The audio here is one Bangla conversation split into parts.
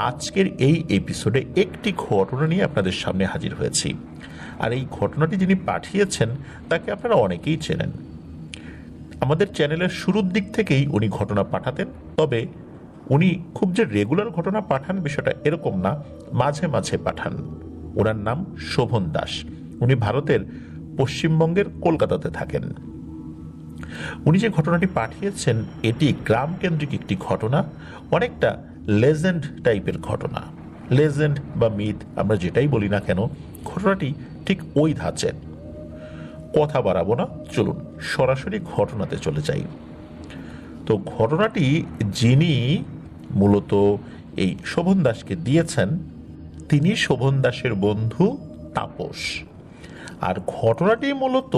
আজকের এই এপিসোডে একটি ঘটনা নিয়ে আপনাদের সামনে হাজির হয়েছি। আর এই ঘটনাটি যিনি পাঠিয়েছেন তাকে আপনারা অনেকেই চেনেন। আমাদের চ্যানেলের শুরুর দিক থেকেই উনি ঘটনা পাঠাতেন, তবে উনি খুব যে রেগুলার ঘটনা পাঠান বিষয়টা এরকম না, মাঝে মাঝে পাঠান। ওনার নাম শোভন দাস। উনি ভারতের পশ্চিমবঙ্গের কলকাতাতে থাকেন। উনি যে ঘটনাটি পাঠিয়েছেন এটি গ্রাম কেন্দ্রিক একটি ঘটনা, অনেকটা লেজেন্ড টাইপের ঘটনা। লেজেন্ড বা মিথ আমরা যেটাই বলি না কেন, ঘটনাটি ঠিক ওই ধাঁচের। কথা বাড়াবো না, চলুন সরাসরি ঘটনাতে চলে যাই। তো ঘটনাটি যিনি মূলত এই শোভন দাসকে দিয়েছেন তিনি শোভন দাসের বন্ধু তাপস। আর ঘটনাটি মূলত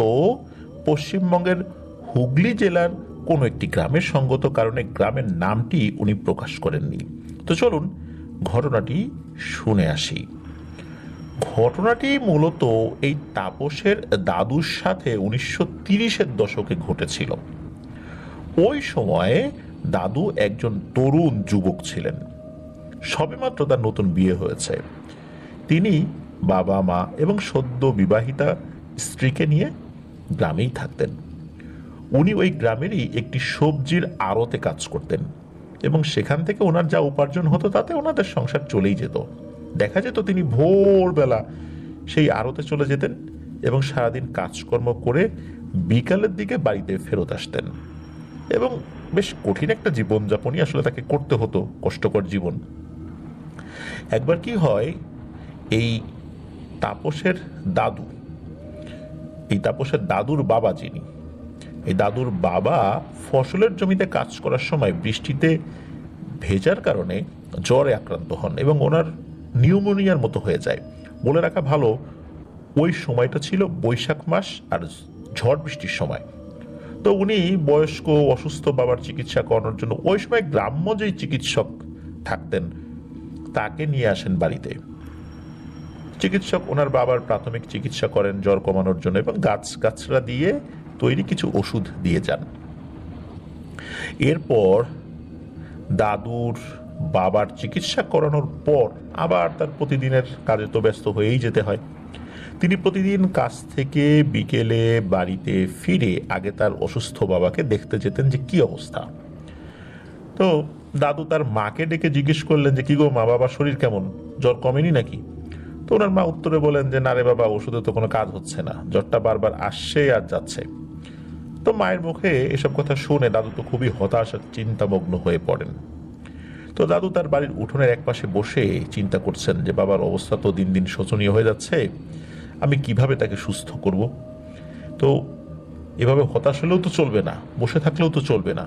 পশ্চিমবঙ্গের হুগলি জেলার কোনো একটি গ্রামের সঙ্গত কারণে গ্রামের নামটি উনি প্রকাশ করেননি। তো চলুন ঘটনাটি শুনে আসি। ঘটনাটি মূলত এই তাপসের দাদুর সাথে 1930-এর দশকে ঘটেছিল। ওই সময়ে দাদু একজন তরুণ যুবক ছিলেন, সবেমাত্র তার নতুন বিয়ে হয়েছে। তিনি বাবা মা এবং সদ্য বিবাহিতা স্ত্রীকে নিয়ে গ্রামেই থাকতেন। উনি ওই গ্রামেরই একটি সবজির আড়তে কাজ করতেন এবং সেখান থেকে ওনার যা উপার্জন হতো তাতে ওনাদের সংসার চলেই যেত। দেখা যেত তিনি ভোরবেলা সেই আড়তে চলে যেতেন এবং সারাদিন কাজকর্ম করে বিকালের দিকে বাড়িতে ফেরত আসতেন। এবং বেশ কঠিন একটা জীবনযাপনই আসলে তাকে করতে হতো, কষ্টকর জীবন। একবার কি হয়, এই তাপসের দাদুর বাবা যিনি, এই দাদুর বাবা ফসলের জমিতে কাজ করার সময় বৃষ্টিতে ভেজার কারণে জ্বরে আক্রান্ত হন এবং ওনার নিউমোনিয়ার মতো হয়ে যায়। বলে রাখা ভালো, ওই সময়টা ছিল বৈশাখ মাস আর ঝড় বৃষ্টির সময়। তো উনি বয়স্ক অসুস্থ বাবার চিকিৎসা করানোর জন্য ওই সময় গ্রাম্য যেই চিকিৎসক থাকতেন তাকে নিয়ে আসেন বাড়িতে। চিকিৎসক ওনার বাবার প্রাথমিক চিকিৎসা করেন জ্বর কমানোর জন্য এবং গাছগাছরা দিয়ে তৈরি কিছু ওষুধ দিয়ে যান। এরপর দাদুর বাবার চিকিৎসা করানোর পর আবার তার প্রতিদিনের কাজে তো ব্যস্ত হয়েই যেতে হয়। তিনি প্রতিদিন কাজ থেকে বিকেলে বাড়িতে ফিরে আগে তার অসুস্থ বাবাকে দেখতে যেতেন যে কি অবস্থা। তো দাদু তার মাকে ডেকে জিজ্ঞেস করলেন যে কি গো মা, বাবার শরীর কেমন, জ্বর কমেনি নাকি? তো ওনার মা উত্তরে বলেন যে না রে বাবা, ওষুধে তো কোনো কাজ হচ্ছে না, জ্বরটা বারবার আসছে আর যাচ্ছে। তো মায়ের মুখে এসব কথা শুনে দাদু তো খুবই হতাশ আর চিন্তামগ্ন হয়ে পড়েন। তো দাদু তার বাড়ির উঠোনের একপাশে বসে চিন্তা করছেন যে বাবার অবস্থা তো দিন দিন শোচনীয় হয়ে যাচ্ছে, আমি কিভাবে তাকে সুস্থ করব। তো এভাবে হতাশ হলেও তো চলবে না, বসে থাকলেও তো চলবে না,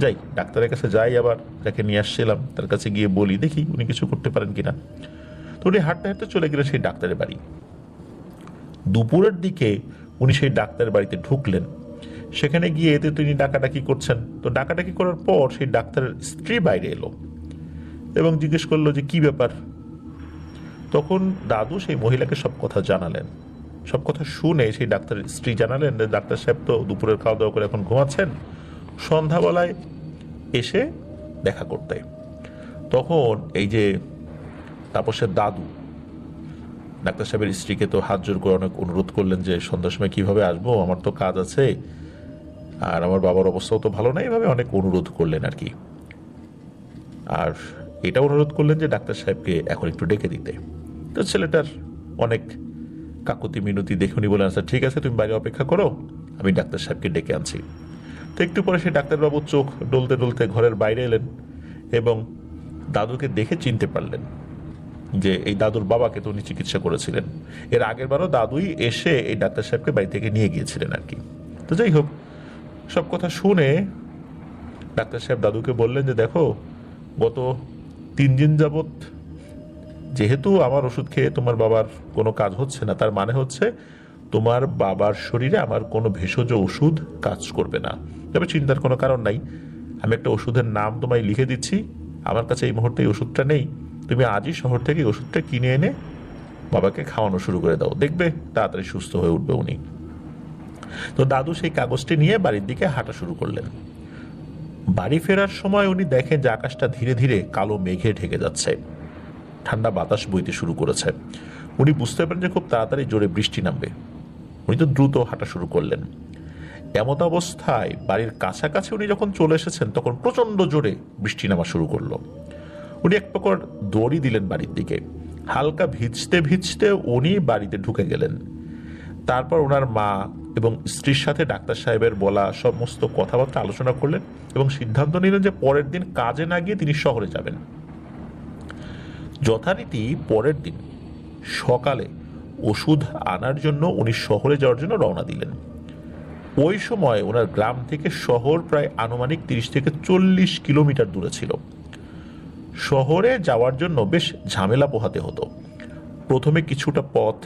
যাই ডাক্তারের কাছে যাই। আবার যাকে নিয়ে আসছিলাম তার কাছে গিয়ে বলি, দেখি উনি কিছু করতে পারেন কিনা। তো উনি হাঁটতে হাঁটতে চলে গেলেন সেই ডাক্তারের বাড়ি। দুপুরের দিকে উনি সেই ডাক্তারের বাড়িতে ঢুকলেন। সেখানে গিয়ে এতে তিনি ডাকাডাকি করছেন। তো ডাকাডাকি করার পর সেই ডাক্তারের স্ত্রী বাইরে এলো এবং জিজ্ঞেস করলো যে কি ব্যাপার। তখন দাদু সেই মহিলাকে সব কথা জানালেন। সব কথা শুনে সেই ডাক্তারের স্ত্রী জানালেন যে ডাক্তার সাহেব তো দুপুরের খাওয়া দাওয়া করে এখন ঘুমাচ্ছেন, সন্ধ্যাবেলায় এসে দেখা করতে। তখন এই যে তাপসের দাদু ডাক্তার সাহেবের স্ত্রীকে তো হাত জোর করে অনেক অনুরোধ করলেন যে সন্ধ্যার সময় কিভাবে আসবো, আমার তো কাজ আছে আর আমার বাবার অবস্থাও তো ভালো না, এইভাবে অনেক অনুরোধ করলেন আর কি। আর এটা অনুরোধ করলেন যে ডাক্তার সাহেবকে এখন একটু ডেকে দিতে। তো ছেলেটার অনেক কাকুতি মিনতি দেখে উনি বলেন, আচ্ছা ঠিক আছে, তুমি বাইরে অপেক্ষা করো, আমি ডাক্তার সাহেবকে ডেকে আনছি। তো একটু পরে সেই ডাক্তারবাবু চোখ ডলতে ডলতে ঘরের বাইরে এলেন এবং দাদুকে দেখে চিনতে পারলেন যে এই দাদুর বাবাকে তো উনি চিকিৎসা করেছিলেন। এর আগের বারও দাদুই এসে এই ডাক্তার সাহেবকে বাড়ি থেকে নিয়ে গিয়েছিলেন আর কি। তো যাই হোক, সব কথা শুনে ডাক্তার সাহেব দাদুকে বললেন যে দেখো, গত 3 দিন যাবৎ যেহেতু আমার ওষুধ খেয়ে তোমার বাবার কোনো কাজ হচ্ছে না, তার মানে হচ্ছে তোমার বাবার শরীরে আমার কোনো ভেষজ ওষুধ কাজ করবে না। তবে চিন্তার কোনো কারণ নাই, আমি একটা ওষুধের নাম তোমায় লিখে দিচ্ছি, আমার কাছে এই মুহূর্তে এই ওষুধটা নেই, তুমি আজই শহর থেকে ওষুধটা কিনে এনে বাবাকে খাওয়ানো শুরু করে দাও, দেখবে তাড়াতাড়ি সুস্থ হয়ে উঠবে উনি। তো দাদু সেই কাগজটি নিয়ে বাড়ির দিকে হাঁটা শুরু করলেন। বাড়ি ফেরার সময় উনি দেখেন যে আকাশটা ধীরে ধীরে কালো মেঘে ঢেকে যাচ্ছে, ঠান্ডা বাতাস বইতে শুরু করেছে। উনি বুঝতে পারেন যে খুব তাড়াতাড়ি জোরে বৃষ্টি নামবে। উনি তো দ্রুত হাঁটা শুরু করলেন। এমত অবস্থায় বাড়ির কাছাকাছি উনি যখন চলে এসেছেন তখন প্রচন্ড জোরে বৃষ্টি নামা শুরু করলো। উনি এক প্রকার দড়ি দিলেন বাড়ির দিকে। হালকা ভিজতে ভিজতে উনি বাড়িতে ঢুকে গেলেন। তারপর ওনার মা এবং স্ত্রীর সাথে ডাক্তার সাহেবের বলা সমস্ত কথাবার্তা আলোচনা করলেন এবং সিদ্ধান্ত নিলেন যে পরের দিন কাজে না গিয়ে তিনি শহরে যাবেন। যথারীতি পরের দিন সকালে ওষুধ আনার জন্য উনি শহরে যাওয়ার জন্য রওনা দিলেন। ওই সময় ওনার গ্রাম থেকে শহর প্রায় আনুমানিক 30 থেকে 40 কিলোমিটার দূরে ছিল। শহরে যাওয়ার জন্য বেশ ঝামেলা পোহাতে হতো। প্রথমে কিছুটা পথ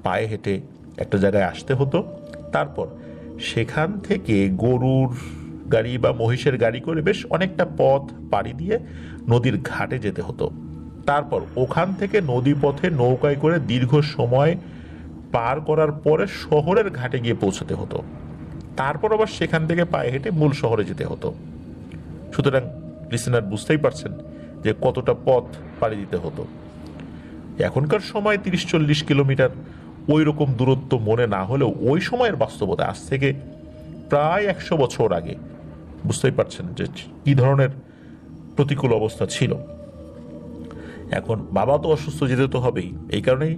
পায়ে হেঁটে একটা জায়গায় আসতে হতো, তারপর সেখান থেকে গরুর গাড়ি বা মহিষের গাড়ি করে বেশ অনেকটা পথ পাড়ি দিয়ে নদীর ঘাটে যেতে হতো। তারপর ওখান থেকে নদী পথে নৌকায় করে দীর্ঘ সময় পার করার পরে শহরের ঘাটে গিয়ে পৌঁছতে হতো। তারপর আবার সেখান থেকে পায়ে হেঁটে মূল শহরে যেতে হতো। সুতরাং লিসেনার বুঝতেই পারছেন যে কতটা পথ পাড়ি দিতে হতো। এখনকার সময় 30-40 কিলোমিটার ওই রকম দূরত্ব মনে না হলেও ওই সময়ের বাস্তবতা আজ থেকে প্রায় 100 বছর আগে বুঝতেই পারছেন যে কি ধরনের প্রতিকূল অবস্থা ছিল। এখন বাবা তো অসুস্থ, যেতে তো হবেই। এই কারণেই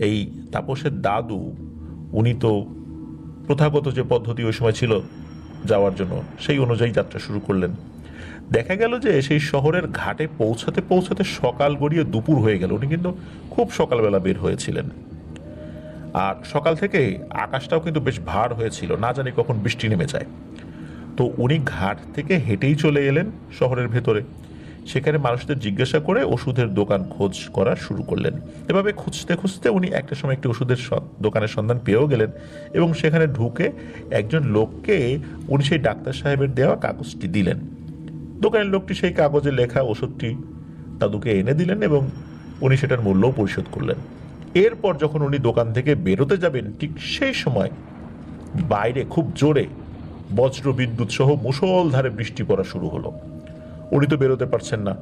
এই তাপসের দাদু উনি তো প্রথাগত যে পদ্ধতি ওই সময় ছিল যাওয়ার জন্য সেই অনুযায়ী যাত্রা শুরু করলেন। দেখা গেল যে সেই শহরের ঘাটে পৌঁছাতে পৌঁছাতে সকাল গড়িয়ে দুপুর হয়ে গেল। উনি কিন্তু খুব সকালবেলা বের হয়েছিলেন। আর সকাল থেকে আকাশটাও কিন্তু বেশ ভার হয়েছিল, না জানি কখন বৃষ্টি নেমে যায়। তো উনি ঘাট থেকে হেঁটেই চলে এলেন শহরের ভেতরে। সেখানে মানুষদের জিজ্ঞাসা করে ওষুধের দোকান খোঁজ করা শুরু করলেন। এভাবে খুঁজতে খুঁজতে উনি একটা সময় একটি ওষুধের দোকানের সন্ধান পেয়েও গেলেন এবং সেখানে ঢুকে একজন লোককে উনি সেই ডাক্তার সাহেবের দেওয়া কাগজটি দিলেন। দোকানের লোকটি সেই কাগজে লেখা ওষুধটি দাদুকে এনে দিলেন এবং উনি সেটার মূল্যও পরিশোধ করলেন। এরপর যখন উনি দোকান থেকে বেরোতে যাবেন ঠিক সেই সময় বাইরে খুব জোরে বজ্র বিদ্যুৎ সহ মুষলধারে বৃষ্টি পড়া শুরু হলো। উনি তো বেরোতে পারছেন না,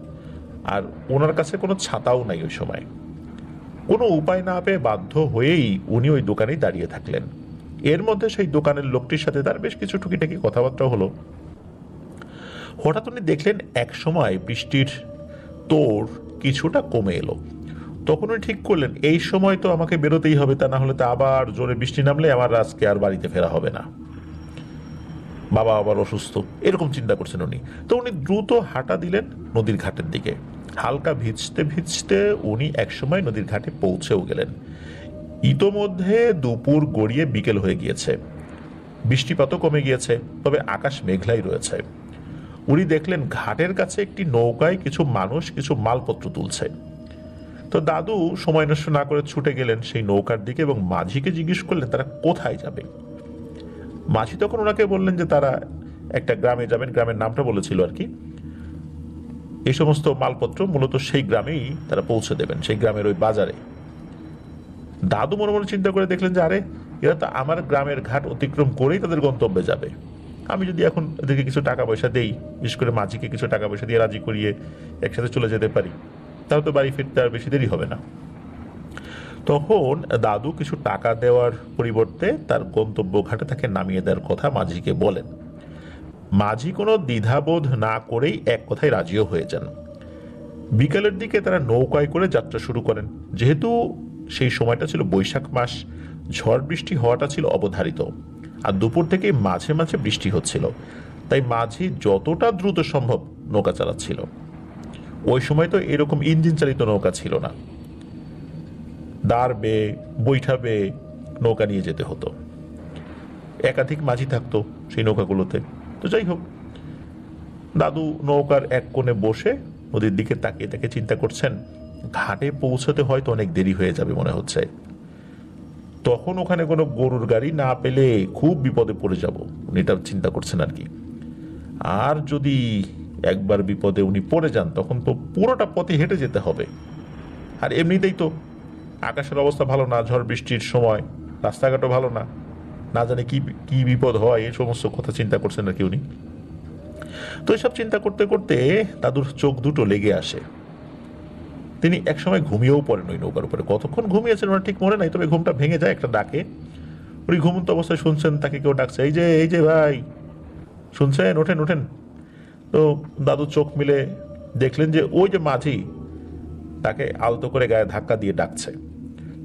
আর ওনার কাছে কোনো ছাতাও নাই ওই সময়। কোনো উপায় না পেয়ে বাধ্য হয়েই উনি ওই দোকানেই দাঁড়িয়ে থাকলেন। এর মধ্যে সেই দোকানের লোকটির সাথে তার বেশ কিছু টুকিটাকি কথাবার্তা হলো। হঠাৎ উনি দেখলেন এক সময় বৃষ্টির তোড় কিছুটা কমে এলো। তখন উনি ঠিক করলেন এই সময় তো আমাকে বেরোতেই হবে, তা না হলে তো আবার জোরে বৃষ্টি নামলে আমার আজকে আর বাড়িতে ফেরা হবে না, বাবা আবার অসুস্থ, এরকম চিন্তা করছেন উনি। তো উনি দ্রুত হাঁটা দিলেন নদীর ঘাটের দিকে। হালকা ভিজতে ভিজতে উনি একসময় নদীর ঘাটে পৌঁছেও গেলেন। ইতোমধ্যে দুপুর গড়িয়ে বিকেল হয়ে গিয়েছে, বৃষ্টিপাতও কমে গিয়েছে, তবে আকাশ মেঘলাই রয়েছে। উনি দেখলেন ঘাটের কাছে একটি নৌকায় কিছু মানুষ কিছু মালপত্র তুলছে। তো দাদু সময় নষ্ট না করে ছুটে গেলেন সেই নৌকার দিকে এবং মাঝিকে জিজ্ঞেস করলেন তারা কোথায় যাবে। মাঝি তখন ওনাকে বললেন যে তারা একটা গ্রামে যাবেন, গ্রামের নামটা বলেছিল আর কি। এই সমস্ত মালপত্র মূলত সেই গ্রামেই তারা পৌঁছে দেবেন, সেই গ্রামের ওই বাজারে। দাদু মনে মনে চিন্তা করে দেখলেন যে আরে এরা তো আমার গ্রামের ঘাট অতিক্রম করেই তাদের গন্তব্যে যাবে। আমি যদি এখন এদেরকে কিছু টাকা পয়সা দেই, বিশেষ করে মাঝিকে কিছু টাকা পয়সা দিয়ে রাজি করিয়ে একসাথে চলে যেতে পারি, তাহলে তো বাড়ি ফিরতে আর বেশি দেরি হবে না। তখন দাদু কিছু টাকা দেওয়ার পরিবর্তে তার গন্তব্য ঘাটে তাকে নামিয়ে দেওয়ার কথা মাঝিকে বলেন। মাঝি কোনো দ্বিধাবোধ না করেই এক কথায় রাজিও হয়ে যান। বিকালের দিকে তারা নৌকায় করে যাত্রা শুরু করেন। যেহেতু সেই সময়টা ছিল বৈশাখ মাস, ঝড় বৃষ্টি হওয়াটা ছিল অবধারিত, আর দুপুর থেকে মাঝে মাঝে বৃষ্টি হচ্ছিল, তাই মাঝি যতটা দ্রুত সম্ভব নৌকা চালাচ্ছিল। ওই সময় তো এরকম ইঞ্জিন চালিত নৌকা ছিল না, দাঁড় বেয়ে বৈঠা বেয়ে নৌকা নিয়ে যেতে হতো। একাধিক মাঝি থাকতো সেই নৌকাগুলোতে। তো যাই হোক, দাদু নৌকার এক কোণে বসে নদীর দিকে তাকিয়ে তাকে চিন্তা করছেন ঘাটে পৌঁছতে হয়তো অনেক দেরি হয়ে যাবে মনে হচ্ছে। তখন ওখানে কোনো গরুর গাড়ি না পেলে খুব বিপদে পড়ে যাব, উনি এটা চিন্তা করছেন আর কি। আর যদি একবার বিপদে উনি পড়ে যান তখন তো পুরোটা পথে হেঁটে যেতে হবে। আর এমনিতেই তো আকাশের অবস্থা ভালো না, ঝড় বৃষ্টির সময় রাস্তাঘাটও ভালো না, না জানে কি কি বিপদ হয়, এই সমস্ত কথা চিন্তা করছেন আর কি উনি। তো এসব চিন্তা করতে করতে দাদুর চোখ দুটো লেগে আসে। তিনি একসময় ঘুমিয়েও পড়েন ওই নৌকার উপরে। কতক্ষণ ঘুমিয়েছেন ওনার ঠিক মনে নাই, তবে ঘুমটা ভেঙে যায় একটা ডাকে। উনি ঘুমন্ত অবস্থায় শুনছেন তাকে কেউ ডাকছে, এই যে ভাই, শুনছেন, ওঠেন ওঠেন। তো দাদু চোখ মিলে দেখলেন যে ওই যে মাঝি তাকে আলতো করে গায়ে ধাক্কা দিয়ে ডাকছে।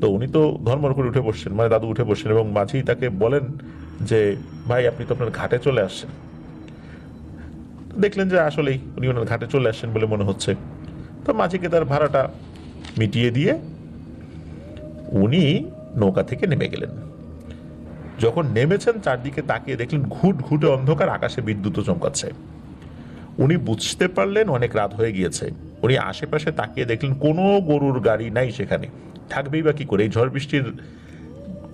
তো উনি তো ধর্মর করে উঠে বসছেন, মানে দাদু উঠে বসছেন, এবং মাঝি তাকে বলেন যে ভাই, আপনি তো আপনার ঘাটে চলে আসছেন। দেখলেন যে আসলেই উনি ওনার ঘাটে চলে আসছেন বলে মনে হচ্ছে। তো মাঝিকে তার ভাড়াটা মিটিয়ে দিয়ে উনি নৌকা থেকে নেমে গেলেন। যখন নেমেছেন চারদিকে তাকিয়ে দেখলেন ঘুট ঘুটে অন্ধকার, আকাশে বিদ্যুৎ চমকাচ্ছে। উনি বুঝতে পারলেন অনেক রাত হয়ে গিয়েছে। উনি আশেপাশে তাকিয়ে দেখলেন কোনো গরুর গাড়ি নাই সেখানে। থাকবেই বা কি করে এই ঝড় বৃষ্টির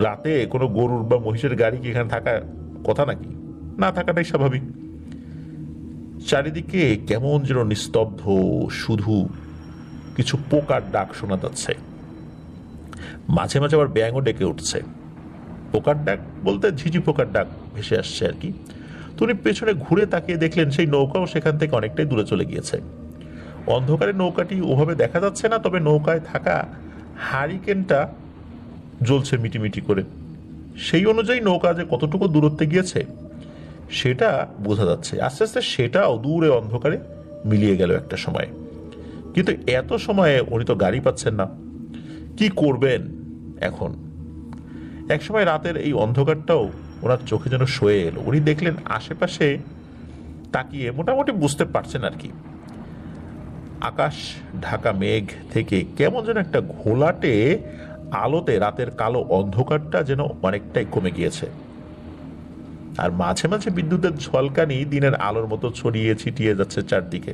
রাতে কোনো গরুর বা মহিষের গাড়ি কি এখানে থাকা কথা নাকি? না থাকাটাই স্বাভাবিক। চারিদিকে কেমন যেন নিস্তব্ধ, শুধু কিছু পোকার ডাক শোনা যাচ্ছে। মাঝে মাঝে আবার ব্যাঙও ডেকে উঠছে। পোকার ডাক বলতে ঝিঝি পোকার ডাক ভেসে আসছে আর কি। তো উনি পেছনে ঘুরে তাকিয়ে দেখলেন সেই নৌকাও সেখান থেকে অনেকটাই দূরে চলে গিয়েছে। অন্ধকারে নৌকাটি ওভাবে দেখা যাচ্ছে না, তবে নৌকায় থাকা হারিকেনটা জ্বলছে মিটিমিটি করে। সেই অনুযায়ী নৌকা যে কতটুকু দূরত্বে গিয়েছে সেটা বোঝা যাচ্ছে। আস্তে আস্তে সেটাও দূরে অন্ধকারে মিলিয়ে গেল একটা সময়। কিন্তু এত সময়ে উনি তো গাড়ি পাচ্ছেন না, কি করবেন এখন? একসময় রাতের এই অন্ধকারটাও ওনার চোখে যেন সয়ে এলো। উনি দেখলেন আশেপাশে তাকিয়ে মোটামুটি বুঝতে পারছেন আর কি, আকাশ ঢাকা মেঘ থেকে কেমন যেন একটা ঘোলাটে আলোতে রাতের কালো অন্ধকারটা যেন অনেকটাই কমে গিয়েছে। আর মাঝে মাঝে বিদ্যুতের ঝলকানি দিনের আলোর মতো ছড়িয়ে ছিটিয়ে যাচ্ছে চারদিকে।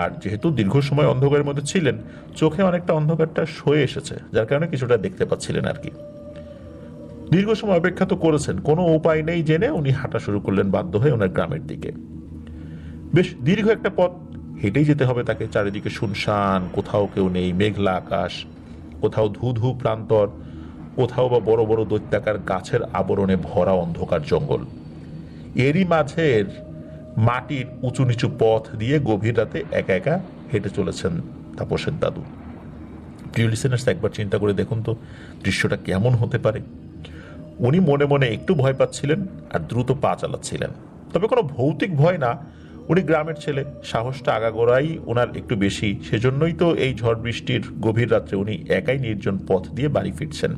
আর যেহেতু দীর্ঘ সময় অন্ধকারের মধ্যে ছিলেন, চোখে অনেকটা অন্ধকারটা সয়ে এসেছে, যার কারণে কিছুটা দেখতে পাচ্ছিলেন আর কি। দীর্ঘ সময় অপেক্ষা তো করেছেন, কোনো উপায় নেই জেনে উনি হাঁটা শুরু করলেন বাধ্য হয়ে ওনার গ্রামের দিকে। বেশ দীর্ঘ একটা পথ হেঁটেই যেতে হবে তাকে। চারিদিকে শুনশান, কোথাও কেউ নেই, মেঘলা আকাশ, কোথাও ধু ধু প্রান্তর, কোথাও বা বড় বড় দৈত্যাকার গাছের আবরণে ভরা অন্ধকার জঙ্গল। এরই মাঝের মাটির উঁচু নিচু পথ দিয়ে গভীর রাতে একা একা হেঁটে চলেছেন তাপসের দাদু। প্রিয় লিসেনার্স, একবার চিন্তা করে দেখুন তো দৃশ্যটা কেমন হতে পারে। উনি মনে মনে একটু ভয় পাচ্ছিলেন আর দ্রুত পা চালাচ্ছিলেন, তবে কোনো ভৌতিক ভয় না। উনি গ্রামের ছেলে, সাহসটা আগাগোড়াই ওনার একটু বেশি। সেজন্যই তো এই ঝড় বৃষ্টির গভীর রাত্রে উনি একাই নির্জন পথ দিয়ে বাড়ি ফিরছেন।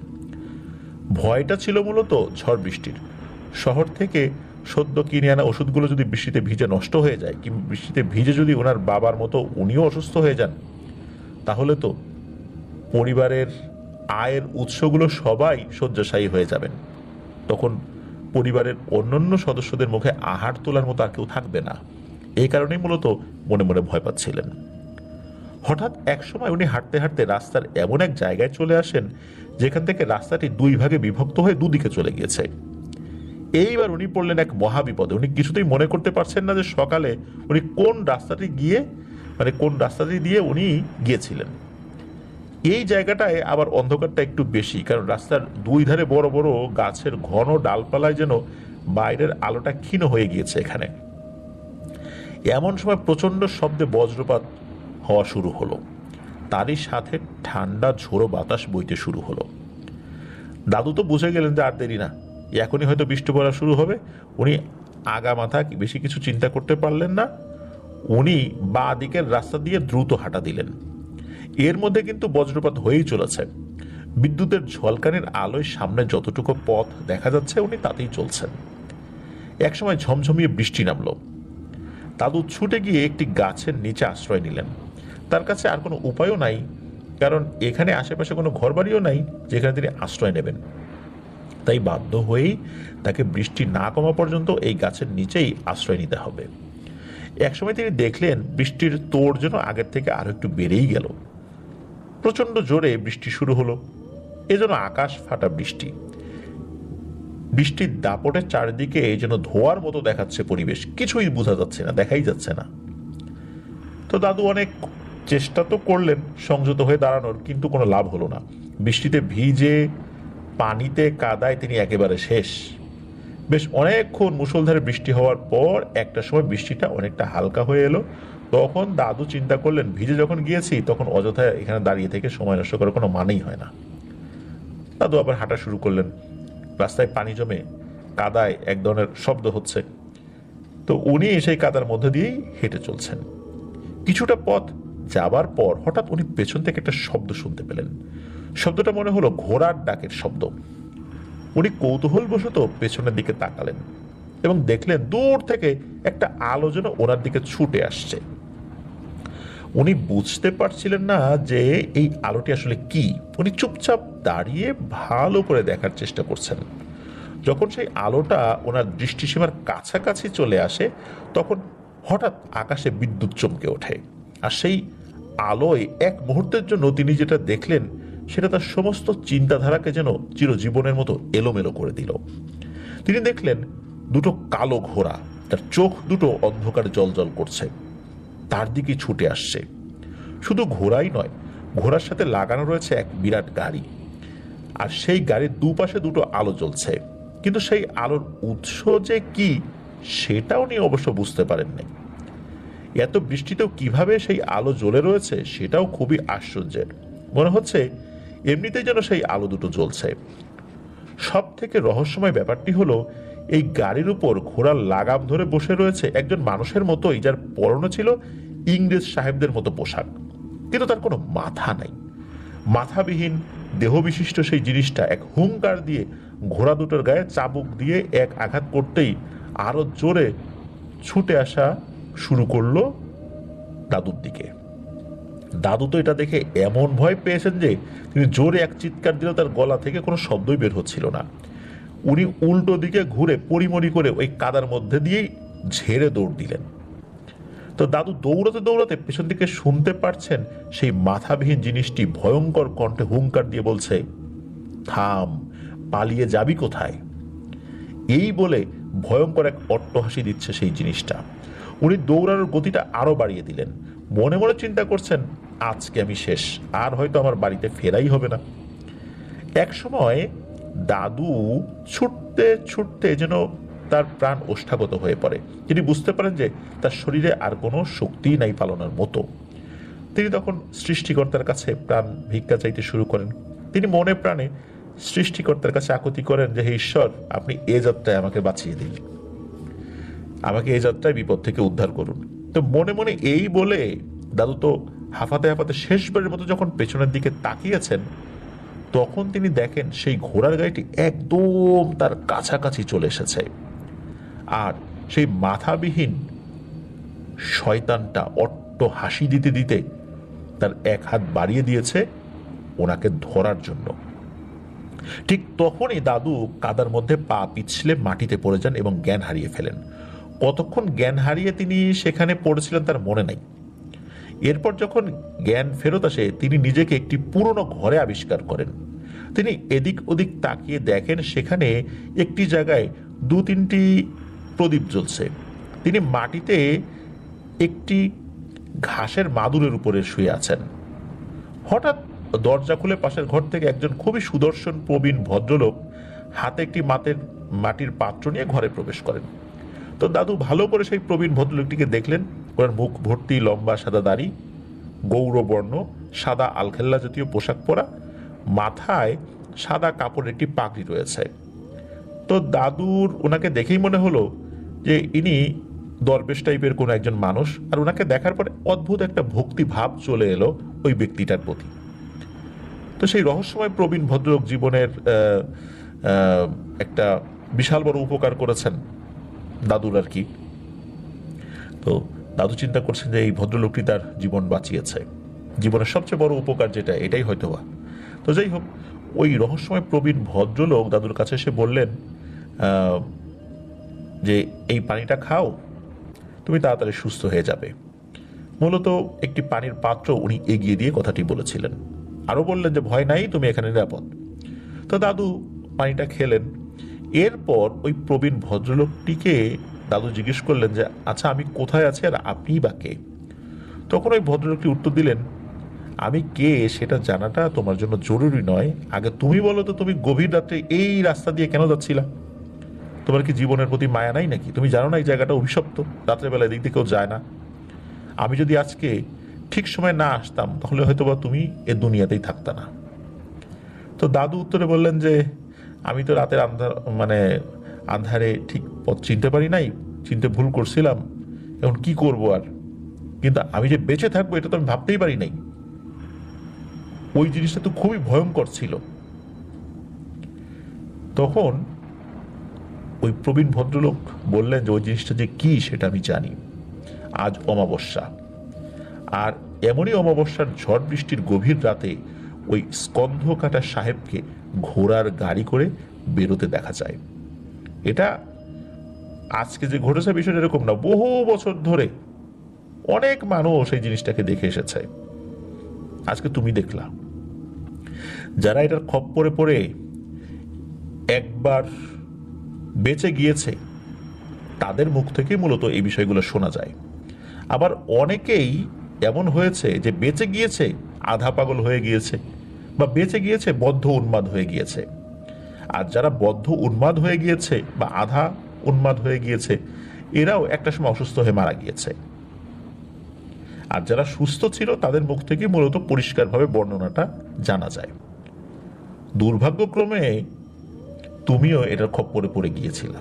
ভয়টা ছিল মূলত ঝড় বৃষ্টির। শহর থেকে সদ্য কিনে আনা ওষুধগুলো যদি বৃষ্টিতে ভিজে নষ্ট হয়ে যায়, কিংবা বৃষ্টিতে ভিজে যদি ওনার বাবার মতো উনিও অসুস্থ হয়ে যান, তাহলে তো পরিবারের আয়ের উৎসগুলো সবাই শয্যাশায়ী হয়ে যাবেন। তখন পরিবারের অন্যান্য সদস্যদের মুখে আহার তোলার মতো আর কেউ থাকবে না। এই কারণেই মূলত মনে মনে ভয় পাচ্ছিলেন। হঠাৎ এক সময় উনি হাঁটতে হাঁটতে রাস্তার এমন এক জায়গায় চলে আসেন যেখান থেকে রাস্তাটি দুই ভাগে বিভক্ত হয়ে দুদিকে চলে গিয়েছে। এইবার উনি পড়লেন এক মহাবিপদে। উনি কিছুতেই মনে করতে পারছেন না যে সকালে উনি কোন রাস্তাটি দিয়ে উনি গিয়েছিলেন। এই জায়গাটায় আবার অন্ধকারটা একটু বেশি, কারণ রাস্তার দুই ধারে বড় বড় গাছের ঘন ডালপালায় যেন বাইরের আলোটা ক্ষীণ হয়ে গিয়েছে এখানে। এমন সময় প্রচন্ড শব্দে বজ্রপাত হওয়া শুরু হলো, তারই সাথে ঠান্ডা ঝোড়ো বাতাস বইতে শুরু হলো। দাদু তো বুঝে গেলেন যে আর দেরি না, এখনই হয়তো বৃষ্টি পড়া শুরু হবে। উনি আগা মাথা বেশি কিছু চিন্তা করতে পারলেন না। উনি বাঁ দিকের রাস্তা দিয়ে দ্রুত হাঁটা দিলেন। এর মধ্যে কিন্তু বজ্রপাত হয়েই চলেছে। বিদ্যুতের ঝলকানির আলোয় সামনে যতটুকু পথ দেখা যাচ্ছে উনি তাতেই চলছেন। একসময় ঝমঝমিয়ে বৃষ্টি নামলো। দাদু ছুটে গিয়ে একটি গাছের নিচে আশ্রয় নিলেন। তার কাছে আর কোনো উপায়ও নাই, কারণ এখানে আশেপাশে কোনো ঘরবাড়িও নাই যেখানে তিনি আশ্রয় নেবেন। তাই বাধ্য হয়েই তাকে বৃষ্টি না কমা পর্যন্ত এই গাছের নিচেই আশ্রয় নিতে হবে। একসময় তিনি দেখলেন বৃষ্টির তোড় যেন আগের থেকে আরো একটু বেড়েই গেল। প্রচন্ড জোরে বৃষ্টি শুরু হলো। এজন্য আকাশ ফাটা বৃষ্টি। বৃষ্টির দাপটে চারিদিকে যেন ধোয়ার মতো দেখাচ্ছে পরিবেশ, কিছুই বোঝা যাচ্ছে না, দেখাই যাচ্ছে না। তো দাদু অনেক চেষ্টা তো করলেন সংযত হয়ে দাঁড়ানোর, কিন্তু কোনো লাভ হলো না। বৃষ্টিতে ভিজে পানিতে কাদায় তিনি একেবারে শেষ। বেশ অনেকক্ষণ মুষলধারে বৃষ্টি হওয়ার পর একটা সময় বৃষ্টিটা অনেকটা হালকা হয়ে এলো। তখন দাদু চিন্তা করলেন, ভিজে যখন গিয়েছি তখন অযথা এখানে দাঁড়িয়ে থেকে সময় নষ্ট করার কোনো মানেই হয় না। দাদু আবার হাঁটা শুরু করলেন। রাস্তায় পানি জমে কাদায় এক ধরনের শব্দ হচ্ছে। তো উনি সেই কাদার মধ্যে দিয়েই হেঁটে চলছেন। কিছুটা পথ যাবার পর হঠাৎ উনি পেছন থেকে একটা শব্দ শুনতে পেলেন। শব্দটা মনে হলো ঘোড়ার ডাকের শব্দ। উনি কৌতূহলবশত পেছনের দিকে তাকালেন এবং দেখলেন দূর থেকে একটা আলো যেন ওনার দিকে ছুটে আসছে। উনি বুঝতে পারছিলেন না যে এই আলোটি আসলে কি। উনি চুপচাপ দাঁড়িয়ে ভালো করে দেখার চেষ্টা করছেন। যখন সেই আলোটা ওনার দৃষ্টিসীমার কাছাকাছি চলে আসে তখন হঠাৎ আকাশে বিদ্যুৎ চমকে ওঠে। আর সেই আলোয় এক মুহূর্তের জন্য তিনি যেটা দেখলেন সেটা তার সমস্ত চিন্তাধারাকে যেন চিরজীবনের মতো এলোমেলো করে দিল। তিনি দেখলেন দুটো কালো ঘোড়া, তার চোখ দুটো অন্ধকারে জ্বলজ্বল করছে, তার দিকে ছুটে আসছে। শুধু ঘোড়াই নয়, ঘোড়ার সাথে লাগানো রয়েছে এক বিরাট গাড়ি। আর সেই গাড়ির দুপাশে দুটো আলো জ্বলছে, কিন্তু সেই আলোর উৎস যে কি সেটা উনি অবশ্য বুঝতে পারেননি। এত বৃষ্টিতেও কিভাবে সেই আলো জ্বলে রয়েছে সেটাও খুবই আশ্চর্যের। মনে হচ্ছে এমনিতেই যেন সেই আলো দুটো জ্বলছে। সব থেকে রহস্যময় ব্যাপারটি হলো এই গাড়ির উপর ঘোড়ার লাগাম ধরে বসে রয়েছে একজন মানুষের মতোই, যার পরনে ছিল ইংরেজ সাহেবদের মতো পোশাক, কিন্তু তার কোনো মাথা নাই। মাথাবিহীন দেহবিশিষ্ট সেই জিনিসটা এক হুঙ্কার দিয়ে ঘোড়া দুটোর গায়ে চাবুক দিয়ে এক আঘাত করতেই আরো জোরে ছুটে আসা শুরু করলো দাদুর দিকে। দাদু তো এটা দেখে এমন ভয় পেয়েছেন যে তিনি জোরে এক চিৎকার দিলেও তার গলা থেকে কোনো শব্দই বের হচ্ছিল না। উনি উল্টো দিকে ঘুরে পরিমরি করে ওই কাদার মধ্যে দিয়েই ঝেড়ে দৌড় দিলেন। তো দাদু দৌড়াতে দৌড়াতে পেছন দিকে শুনতে পারছেন সেই মাথাবিহীন জিনিসটি ভয়ঙ্কর কণ্ঠে হুঙ্কার দিয়ে বলছে, থাম, পালিয়ে যাবি কোথায়? এই বলে ভয়ঙ্কর এক অট্টহাসি দিচ্ছে সেই জিনিসটা। উনি দৌড়ানোর গতিটা আরো বাড়িয়ে দিলেন। মনে মনে চিন্তা করছেন, আজকে আমি শেষ, আর হয়তো আমার বাড়িতে ফেরাই হবে না। এক সময় দাদু ছুটতে ছুটতে যেন তার প্রাণ ওষ্ঠাগত হয়ে পড়ে। তিনি বুঝতে পারেন যে তার শরীরে আর কোনো শক্তি নাই পালনের মতো। তিনি তখন সৃষ্টিকর্তার কাছে প্রাণ ভিক্ষা চাইতে শুরু করেন। তিনি মনে প্রাণে সৃষ্টিকর্তার কাছে আকুতি করেন যে, হে ঈশ্বর, আপনি এ যাত্রায় আমাকে বাঁচিয়ে দিন, আমাকে এই যাত্রায় বিপদ থেকে উদ্ধার করুন। তো মনে মনে এই বলে দাদু তো হাঁফাতে হাঁফাতে শেষবারের মতো যখন পেছনের দিকে তাকিয়েছেন তখন তিনি দেখেন সেই ঘোড়ার গাড়িটি একদম তার কাছাকাছি চলে এসেছে। আর সেই মাথাবিহীন শয়তানটা অট্ট হাসি দিতে দিতে তার এক হাত বাড়িয়ে দিয়েছে ওনাকে ধরার জন্য। ঠিক তখনই দাদু কাদার মধ্যে পা পিছলে মাটিতে পড়ে যান এবং জ্ঞান হারিয়ে ফেলেন। কতক্ষণ জ্ঞান হারিয়ে তিনি সেখানে পড়েছিলেন তার মনে নাই। এরপর যখন জ্ঞান ফেরত আসে তিনি নিজেকে একটি পুরনো ঘরে আবিষ্কার করেন। তিনি এদিক ওদিক তাকিয়ে দেখেন সেখানে একটি জায়গায় দু তিনটি প্রদীপ জ্বলছে। তিনি মাটিতে একটি ঘাসের মাদুরের উপরে শুয়ে আছেন। হঠাৎ দরজা খুলে পাশের ঘর থেকে একজন খুবই সুদর্শন প্রবীণ ভদ্রলোক হাতে একটি মাটির পাত্র নিয়ে ঘরে প্রবেশ করেন। তো দাদু ভালো করে সেই প্রবীণ ভদ্রলোকটিকে দেখলেন। ওনার মুখ ভর্তি লম্বা সাদা দাড়ি, গৌরবর্ণ সাদা আলখেল্লা জাতীয় পোশাক পরা, মাথায় সাদা কাপড়ের একটি পাগড়ি রয়েছে। তো দাদুর ওনাকে দেখেই মনে হলো যে ইনি দরবেশ টাইপের কোনো একজন মানুষ। আর ওনাকে দেখার পরে অদ্ভুত একটা ভক্তি ভাব চলে এলো ওই ব্যক্তিটার প্রতি। তো সেই রহস্যময় প্রবীণ ভদ্রলোক জীবনের একটা বিশাল বড় উপকার করেছেন দাদুর আর কি। তো দাদু চিন্তা করছেন যে এই ভদ্রলোকটি তার জীবন বাঁচিয়েছে, জীবনের সবচেয়ে বড় উপকার যেটা এটাই হয়তো বা। তো যাই হোক, ওই রহস্যময় প্রবীণ ভদ্রলোক দাদুর কাছে এসে বললেন যে এই পানিটা খাও, তুমি তাড়াতাড়ি সুস্থ হয়ে যাবে। মূলত একটি পানির পাত্র উনি এগিয়ে দিয়ে কথাটি বলেছিলেন। আরো বললেন যে ভয় নাই, তুমি এখানে নিরাপদ। তো দাদু পানিটা খেলেন। এরপর ওই প্রবীণ ভদ্রলোকটিকে দাদু জিজ্ঞেস করলেন যে আচ্ছা আমি কোথায় আছি আর আপনিই বা কে? তখন ওই ভদ্রলোকটি উত্তর দিলেন, আমি কে সেটা জানাটা তোমার জন্য জরুরি নয়, আগে তুমি বলো তো তুমি গভীর রাত্রে এই রাস্তা দিয়ে কেন যাচ্ছিলা? তোমার কি জীবনের প্রতি মায়া নাই নাকি? তুমি জানো না এই জায়গাটা অভিশপ্ত, রাত্রেবেলা এদিক দিয়ে কেউ যায় না। আমি যদি আজকে ঠিক সময় না আসতাম তাহলে হয়তো বা তুমি এ দুনিয়াতেই থাকতা না। তো দাদু উত্তরে বললেন যে আমি তো রাতের আন্ধারে ঠিক পথ চিনতে পারি নাই, চিনতে ভুল করছিলাম, এখন কি করব আর, কিন্তু আমি যে বেঁচে থাকবো এটা তো আমি ভাবতেই পারি নাই। ওই জিনিসটা তো খুবই ভয়ঙ্কর ছিল। তখন ওই প্রবীণ ভদ্রলোক বললেন যে ওই জিনিসটা যে কি সেটা আমি জানি। আজ অমাবস্যা, আর এমনই অমাবস্যার ঝড় বৃষ্টির গভীর রাতে ওই স্কন্ধ কাটা সাহেবকে ঘোড়ার গাড়ি করে বেরোতে দেখা যায়। এটা আজকে যে ঘটেছে বিষয়টা এরকম না, বহু বছর ধরে অনেক মানুষ এই জিনিসটাকে দেখে এসেছে। আজকে তুমি দেখলা। যারা এটার খপ্পরে পড়ে একবার বেঁচে গিয়েছে তাদের মুখ থেকে মূলত এই বিষয়গুলো শোনা যায়। আবার অনেকেই এমন হয়েছে যে বেঁচে গিয়েছে আধা পাগল হয়ে গিয়েছে, বা বেঁচে গিয়েছে বদ্ধ উন্মাদ হয়ে গিয়েছে। আর যারা বদ্ধ উন্মাদ হয়ে গিয়েছে বা আধা উন্মাদ হয়ে গিয়েছে এরাও একটা সময় অসুস্থ হয়ে মারা গিয়েছে। আর যারা সুস্থ ছিল তাদের মুখ থেকে মূলত পরিষ্কারভাবে বর্ণনাটা জানা যায়। দুর্ভাগ্যক্রমে তুমিও এটার খপ্পরে পড়ে গিয়েছিলা,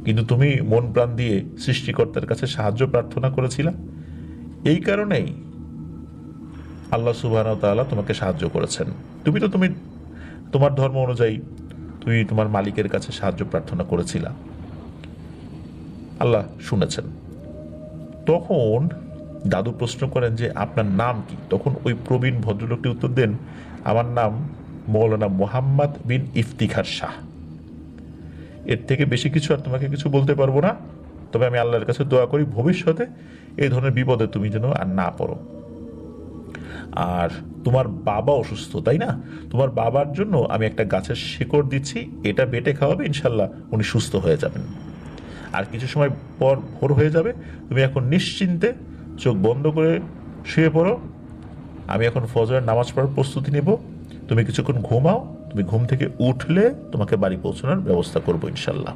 কিন্তু তুমি মন প্রাণ দিয়ে সৃষ্টিকর্তার কাছে সাহায্য প্রার্থনা করেছিলা। এই কারণেই আল্লাহ সুবহানাহু ওয়া তাআলা তোমাকে সাহায্য করেছেন। তুমি তোমার ধর্ম অনুযায়ী তুমি তোমার মালিকের কাছে সাহায্য প্রার্থনা করেছিলা, আল্লাহ শুনেছেন। তখন দাদু প্রশ্ন করেন যে আপনার নাম কি? তখন ওই প্রবীণ ভদ্রলোকটি উত্তর দেন, আমার নাম মৌলানা মোহাম্মদ বিন ইফতিখার শাহ। এর থেকে বেশি কিছু আর তোমাকে কিছু বলতে পারবো না, তবে আমি আল্লাহর কাছে দোয়া করি ভবিষ্যতে এই ধরনের বিপদে তুমি যেন আর না পড়ো। আর তোমার বাবা অসুস্থ, তাই না? তোমার বাবার জন্য আমি একটা গাছের শিকড় দিচ্ছি, এটা বেটে খাওয়াবে, ইনশাল্লাহ উনি সুস্থ হয়ে যাবেন। আর কিছু সময় পর ভোর হয়ে যাবে, তুমি এখন নিশ্চিন্তে চোখ বন্ধ করে শুয়ে পড়ো। আমি এখন ফজরের নামাজ পড়ার প্রস্তুতি নেব, তুমি কিছুক্ষণ ঘুমাও, তুমি ঘুম থেকে উঠলে তোমাকে বাড়ি পৌঁছানোর ব্যবস্থা করবো ইনশাল্লাহ।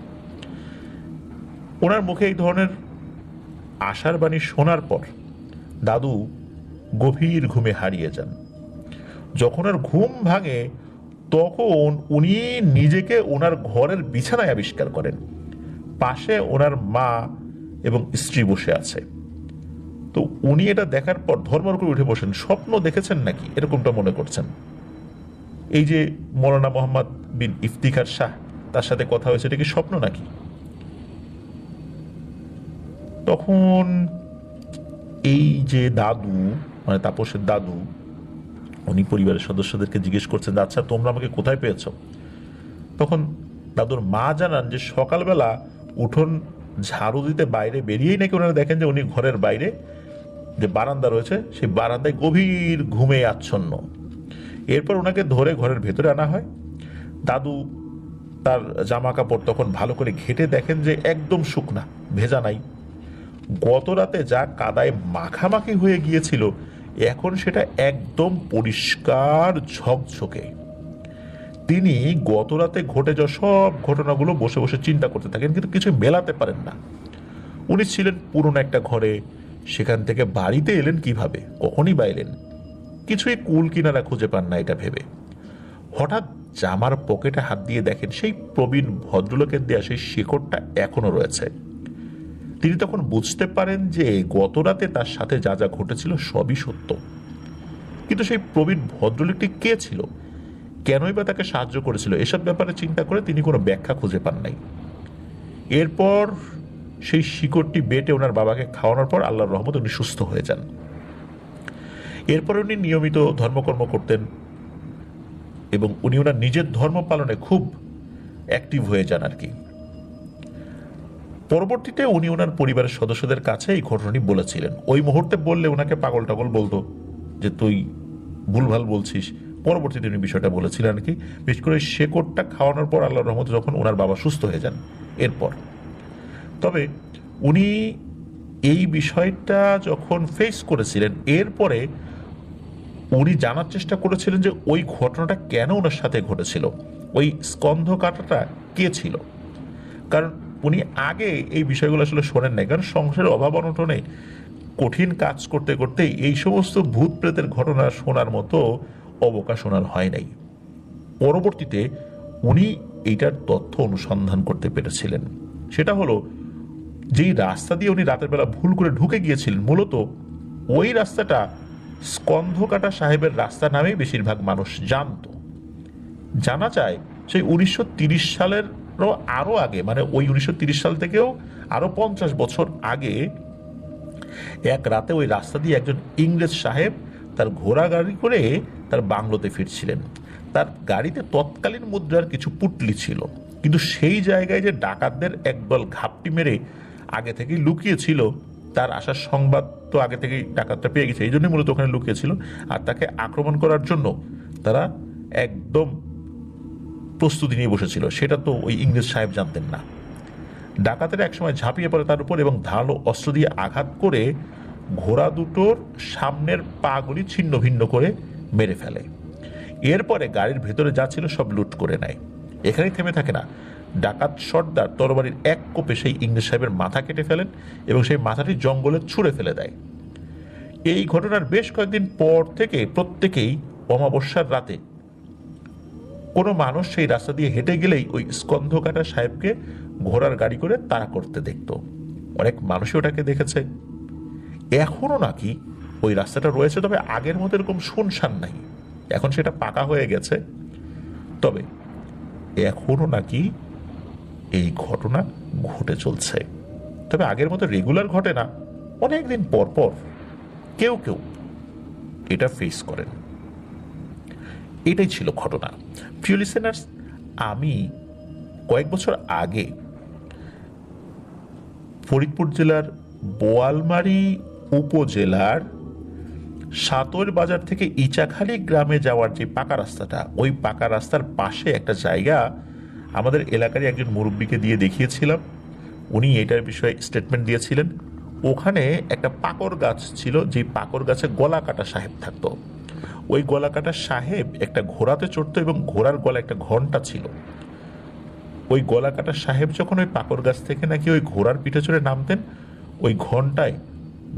ওনার মুখে এই ধরনের আশার বাণী শোনার পর দাদু গভীর ঘুমে হারিয়ে যান। যখন আর ঘুম ভাঙে তখন উনি নিজেকে ওনার ঘরের বিছানায় আবিষ্কার করেন। পাশে ওনার মা এবং স্ত্রী বসে আছে। তো উনি এটা দেখার পর ধর্মর করে উঠে বসেন। স্বপ্ন দেখেছেন নাকি এরকমটা মনে করছেন? এই যে মৌলানা মোহাম্মদ বিন ইফতিখার শাহ, তার সাথে কথা হয়েছে, এটা কি স্বপ্ন নাকি? তখন এই যে দাদু, মানে তাপসের দাদু, উনি পরিবারের সদস্যদেরকে জিজ্ঞেস করছেন, আচ্ছা তোমরা আমাকে কোথায় পেয়েছ? তখন দাদুর মা জানান যে সকালবেলা উঠোন ঝাড়ু দিতে বাইরে বেরিয়েই নাকি ওনারা দেখেন যে উনি ঘরের বাইরে যে বারান্দা রয়েছে সেই বারান্দায় গভীর ঘুমে আচ্ছন্ন। এরপর ওনাকে ধরে ঘরের ভেতরে আনা হয়। দাদু তার জামা কাপড় তখন ভালো করে ঘেটে দেখেন যে একদম শুকনা, ভেজা নাই। গত রাতে যা কাদায় মাখামাখি হয়ে গিয়েছিল এখন সেটা একদম পরিষ্কার ঝকঝকে। তিনি গত রাতে ঘটে যাওয়া সব ঘটনাগুলো বসে বসে চিন্তা করতে থাকেন, কিন্তু কিছু মেলাতে পারেন না। উনি ছিলেন পুরনো একটা ঘরে, সেখান থেকে বাড়িতে এলেন কিভাবে, কখনই বা এলেন, কিছুই কুল কিনারা খুঁজে পান না এটা ভেবে। হঠাৎ জামার পকেটে হাত দিয়ে দেখেন সেই প্রবীণ ভদ্রলোকের দেয়া সেই শিকড়টা এখনো রয়েছে। তিনি তখন বুঝতে পারেন যে গত রাতে তার সাথে যা যা ঘটেছিল সবই সত্য। কিন্তু সেই প্রবীণ ভদ্রলোকটি কে ছিল, কেনই বা তাকে সাহায্য করেছিল, এসব ব্যাপারে চিন্তা করে তিনি কোনো ব্যাখ্যা খুঁজে পান নাই। এরপর সেই শিকড়টি বেটে ওনার বাবাকে খাওয়ানোর পর আল্লাহর রহমতে উনি সুস্থ হয়ে যান। এরপর উনি নিয়মিত ধর্মকর্ম করতেন এবং উনি ওনার নিজের ধর্ম পালনে খুব অ্যাক্টিভ হয়ে যান আর কি। পরবর্তীতে উনি ওনার পরিবারের সদস্যদের কাছে এই ঘটনাটি বলেছিলেন। ওই মুহূর্তে বললে ওনাকে পাগল টাগল বলতো যে তুই ভুলভাল বলছিস। পরবর্তীতে উনি বিষয়টা বলেছিলেন আর কি, বিশেষ করে শেকড়টা খাওয়ানোর পর আল্লাহর রহমতে যখন ওনার বাবা সুস্থ হয়ে যান এরপর। তবে উনি এই বিষয়টা যখন ফেস করেছিলেন এরপরে উনি জানার চেষ্টা করেছিলেন যে ওই ঘটনাটা কেন ওনার সাথে ঘটেছিল, ওই স্কন্ধ কাটাটা কে ছিল। কারণ উনি আগে এই বিষয়গুলো আসলে শোনেন নাই, কারণ সংসারের অভাব অনটনে কঠিন কাজ করতে করতে এই সমস্ত ভূত প্রেতের ঘটনা শোনার মতো অবকাশ ওনার হয় নাই। পরবর্তীতে উনি এইটার তথ্য অনুসন্ধান করতে পেরেছিলেন। সেটা হলো, যেই রাস্তা দিয়ে উনি রাতের বেলা ভুল করে ঢুকে গিয়েছিলেন, মূলত ওই রাস্তাটা স্কন্ধকাটা সাহেবের রাস্তা নামেই বেশিরভাগ মানুষ জানত। জানা যায় সেই 1930 সালেরও আরো আগে, মানে ওই 1930 সাল থেকেও আরো 50 বছর আগে এক রাতে ওই রাস্তা দিয়ে একজন ইংরেজ সাহেব তার ঘোড়া গাড়ি করে তার বাংলোতে ফিরছিলেন। তার গাড়িতে তৎকালীন মুদ্রার কিছু পুটলি ছিল, কিন্তু সেই জায়গায় যে ডাকাতদের একদল ঘাপটি মেরে আগে থেকেই লুকিয়েছিল, তার আসার সংবাদ তো আগে থেকেই ডাকাতটা পেয়ে গেছে, এই জন্যই মূলত ওখানে লুকিয়েছিল। আর তাকে আক্রমণ করার জন্য তারা একদম প্রস্তুতি নিয়ে বসেছিল, সেটা তো ওই ইংরেজ সাহেব জানতেন না। ডাকাতেরা একসময় ঝাঁপিয়ে পড়ে তার উপর এবং ধারালো অস্ত্র দিয়ে আঘাত করে ঘোড়া দুটোর সামনের পাগুলি ছিন্ন ভিন্ন করে মেরে ফেলে। এরপরে গাড়ির ভেতরে যা ছিল সব লুট করে নেয়। এখানেই থেমে থাকে না, ডাকাত সর্দার তরবারির এক কোপে সেই ইংরেজ সাহেবের মাথা কেটে ফেলেন এবং সেই মাথাটি জঙ্গলে ছুঁড়ে ফেলে দেয়। এই ঘটনার বেশ কয়েকদিন পর থেকে প্রত্যেকেই অমাবস্যার রাতে কোনো মানুষ সেই রাস্তা দিয়ে হেঁটে গেলেই ওই স্কন্ধকাটা সাহেবকে ঘোড়ার গাড়ি করে তাড়া করতে দেখত। অনেক মানুষই ওটাকে দেখেছে। এখনো নাকি ওই রাস্তাটা রয়েছে, তবে আগের মতো এরকম শুনশান নাই, এখন সেটা পাকা হয়ে গেছে। তবে এখনো নাকি এই ঘটনা ঘটে চলছে, তবে আগের মতো রেগুলার ঘটে না, অনেকদিন পর পর কেউ কেউ এটা ফেস করেন। এটাই ছিল ঘটনা। প্রিয় লিসেনার্স, আমি কয়েক বছর আগে ফরিদপুর জেলার বোয়ালমারী উপজেলার সাতর বাজার থেকে ইচাখালী গ্রামে যাওয়ার যে পাকা রাস্তাটা, ওই পাকা রাস্তার পাশে একটা জায়গা আমাদের এলাকারই একজন মুরব্বীকে দিয়ে দেখিয়েছিলাম। উনি এটার বিষয়ে স্টেটমেন্ট দিয়েছিলেন। ওখানে একটা পাকর গাছ ছিল, যে পাকর গাছে গলা কাটা সাহেব থাকতো। ওই গলা কাটা সাহেব একটা ঘোড়াতে চড়তো এবং ঘোড়ার গলা একটা ঘন্টা ছিল। ওই গলা কাটা সাহেব যখন ওই পাকর গাছ থেকে নাকি ওই ঘোড়ার পিঠে চড়ে নামতেন, ওই ঘন্টায়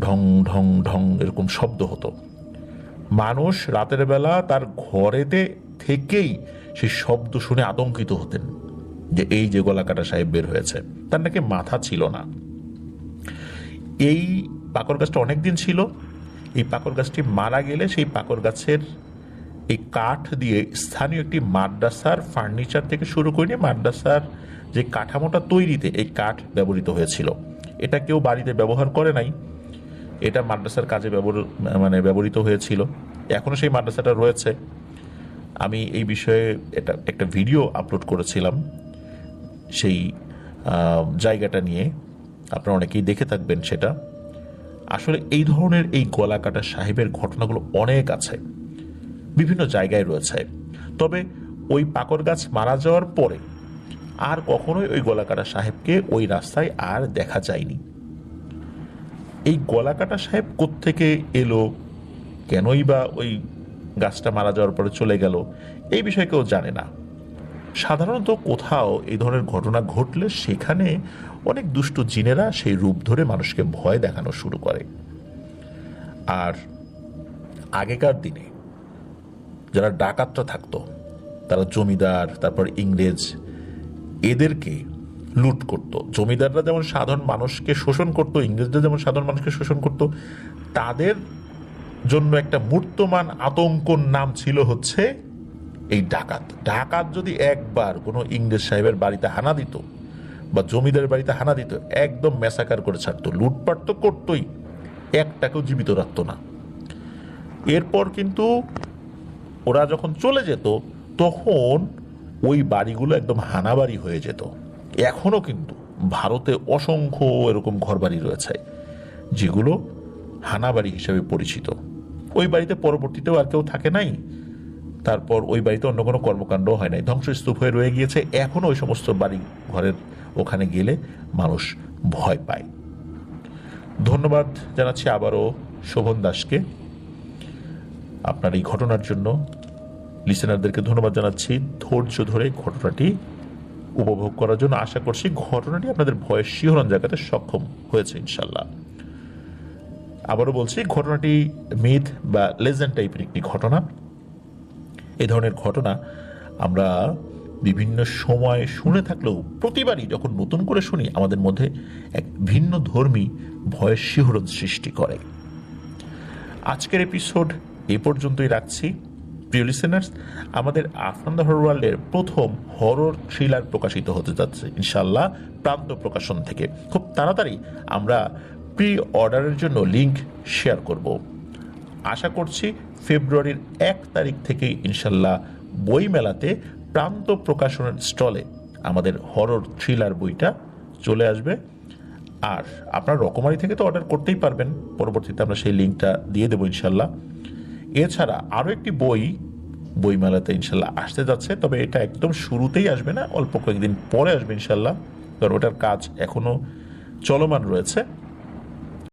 ঢং ঢং ঢং এরকম শব্দ হতো। মানুষ রাতের বেলা তার ঘরেতে থেকেই সেই শব্দ শুনে আতঙ্কিত হতেন যে এই যে গলা কাটা সাহেব বের হয়েছে। তার নাকি মাথা ছিল না। এই পাকর গাছটা অনেকদিন ছিল। এই পাকর গাছটি মারা গেলে সেই পাকর গাছের এই কাঠ দিয়ে স্থানীয় একটি মাদ্রাসার ফার্নিচার থেকে শুরু করে মাদ্রাসার যে কাঠামোটা তৈরিতে এই কাঠ ব্যবহৃত হয়েছিল। এটা কেউ বাড়িতে ব্যবহার করে নাই, এটা মাদ্রাসার কাজে ব্যবহৃত হয়েছিল। এখনো সেই মাদ্রাসাটা রয়েছে। আমি এই বিষয়ে এটা একটা ভিডিও আপলোড করেছিলাম সেই জায়গাটা নিয়ে, আপনারা অনেকেই দেখে থাকবেন সেটা। আসলে এই ধরনের এই গলা কাটা সাহেবের ঘটনাগুলো অনেক আছে, বিভিন্ন জায়গায় রয়েছে। তবে ওই পাকর গাছ মারা যাওয়ার পরে আর কখনোই ওই গলা কাটা সাহেবকে ওই রাস্তায় আর দেখা যায়নি। এই গলা কাটা সাহেব কোত্থেকে এলো, কেনই বা ওই গাছটা মারা যাওয়ার পরে চলে গেল, এই বিষয়ে কেউ জানে না। সাধারণত কোথাও এই ধরনের ঘটনা ঘটলে সেখানে অনেক দুষ্ট জিনেরা সেই রূপ ধরে মানুষকে ভয় দেখানো শুরু করে। আর আগেকার দিনে যারা ডাকাতরা থাকতো, তারা জমিদার, তারপর ইংরেজ, এদেরকে লুট করত। জমিদাররা যেমন সাধারণ মানুষকে শোষণ করত, ইংরেজরা যেমন সাধারণ মানুষকে শোষণ করত, তাদের জন্য একটা মূর্তমান আতঙ্কর নাম ছিল হচ্ছে এই ডাকাত। ডাকাত যদি একবার কোনো ইংরেজ সাহেবের বাড়িতে হানা দিত বা জমিদারের বাড়িতে হানা দিত, একদম ম্যাসাকার করে ছাড়তো, লুটপাট তো করতোই, একটাকেও জীবিত রাখতো না। এরপর কিন্তু ওরা যখন চলে যেত তখন ওই বাড়িগুলো একদম হানাবাড়ি হয়ে যেত। এখনো কিন্তু ভারতে অসংখ্য এরকম ঘরবাড়ি রয়েছে যেগুলো হানাবাড়ি হিসেবে পরিচিত। ওই বাড়িতে পরবর্তীতেও আর কেউ থাকে নাই, তারপর ওই বাড়িতে অন্য কোনো কর্মকাণ্ড হয় নাই, ধ্বংসস্তূপ হয়ে রয়ে গিয়েছে। এখনো ওই সমস্ত বাড়ি ঘরের ওখানে গেলে মানুষ ভয় পায়। ধন্যবাদ জানাচ্ছি আবারও শোভন দাসকে আপনার এই ঘটনার জন্য। লিসেনারদেরকে ধন্যবাদ জানাচ্ছি ধৈর্য ধরে ঘটনাটি উপভোগ করার জন্য আশা করছি ঘটনাটি আপনাদের ভয়ের শিহরণ জাগাতে সক্ষম হয়েছে ইনশাল্লাহ। আবারও বলছি, ঘটনাটি মিথ বা লেজেন্ড টাইপের একটি ঘটনা। এই ধরনের ঘটনা আমরা বিভিন্ন সময় শুনে থাকলেও প্রতিবারই যখন নতুন করে শুনি আমাদের মধ্যে এক ভিন্ন ধর্মী ভয়ের শিহরণ সৃষ্টি করে। আজকের এপিসোড এ পর্যন্তই রাখছি। প্রিয় লিসেনার্স, আমাদের আফরান দ্য হরর ওয়ার্ল্ডের প্রথম হরর থ্রিলার প্রকাশিত হতে যাচ্ছে ইনশাআল্লাহ প্রান্ত প্রকাশন থেকে। খুব তাড়াতাড়ি আমরা প্রি অর্ডারের জন্য লিংক শেয়ার করব। আশা করছি ফেব্রুয়ারির 1 তারিখ থেকেই ইনশাল্লাহ বইমেলাতে প্রান্ত প্রকাশনের স্টলে আমাদের হরর থ্রিলার বইটা চলে আসবে। আর আপনার রকমারি থেকে তো অর্ডার করতেই পারবেন, পরবর্তীতে আমরা সেই লিঙ্কটা দিয়ে দেবো ইনশাল্লাহ। এছাড়া আরও একটি বইমেলাতে ইনশাল্লাহ আসতে যাচ্ছে, তবে এটা একদম শুরুতেই আসবে না, অল্প কয়েকদিন পরে আসবে ইনশাল্লাহ, কারণ ওটার কাজ এখনও চলমান রয়েছে।